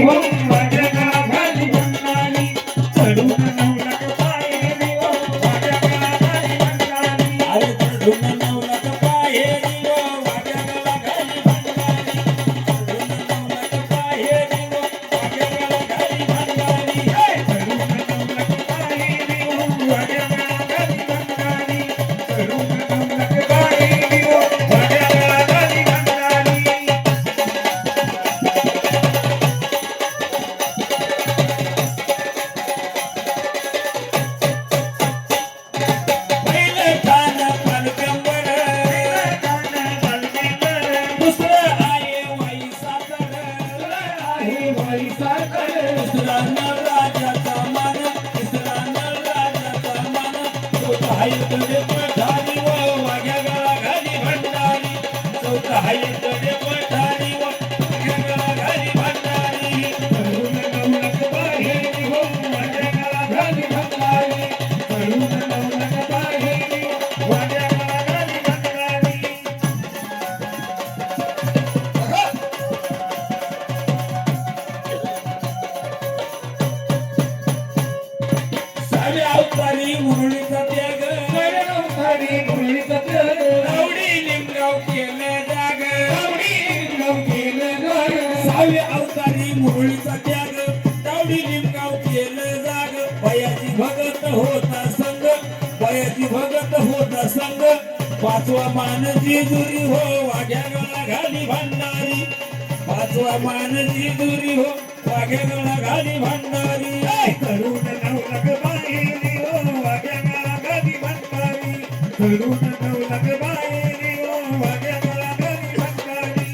हो माझ्या गावाली भंडारी चढून नवलख पायरी हो माझ्या गावाली भंडारी अरे चढून नवलख पायरी हो माझ्या गावाली भंडारी चढून नवलख पायरी हो माझ्या गावाली भंडारी चढून नवलख पायरी हो माझ्या गावाली भंडारी चढून नवलख पायरी हो माझ्या गावाली भंडारी पहिलं ठाण पालकंबर दुसरं आहे वाई साखर आहे वाई साखर दुसरा नळराजाचा मान तिसरा नळराजाचा मान चौथा हायकडे पठारी व वाघ्या गळाघाली भंडारी चौथा हायकडे पठारी व वाघ्या गळाघाली भंडारी चढून नवलख पायरी हो माझ्या गावाली भंडारी चढून नवलख पायरी हो माझ्या गावाली भंडारी साऱ्या अवतारी मुरळीचा त्याग अवतारी मुरळीचा त्याग आवडी लिंगाव केलं जाग गाव केलं गाय साव्या अवतारी मुरळीचा त्याग तावडी लिंगाव केलं जाग बयाची भगत होता संग बयाची भगत होता संग पाचवा मान जिजुरी हो वाघ्या गळा घाली भंडारी पाचवा मान जिजुरी हो वाघ्या गळा घाली भंडारी चढून नवलख पायरी हो वाघ्या गावाली भंडारी चढून नवलख पायरी हो वाघ्या गावाली भंडारी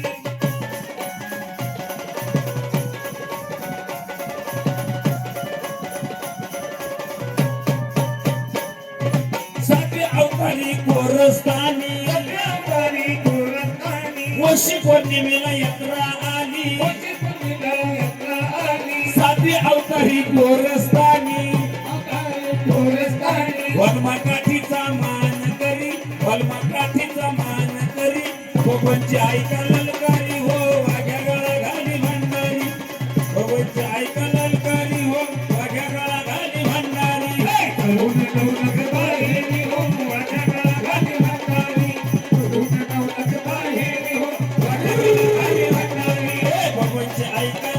सातव्या अवतारी कोरस्तानी अवतारी गोरस्तानी वशी पौर्णिमेला यात्रा आली यात्रा आली सातव्या अवतारी कोरस्तानी गोरस्तानी वनमाकाठीचा मान करी वनमाकाठीचा मान करी कोकणची ऐका ललकारी हो वाघ्या गळा घाली भंडारी कोकणची ऐका ललकारी हो वाघ्या गळा घाली भंडारी चढून नवलख पायरी हो माझ्या गावाली भंडारी चढून नवलख पायरी हो माझ्या गावाली भंडारी कोकणची ऐका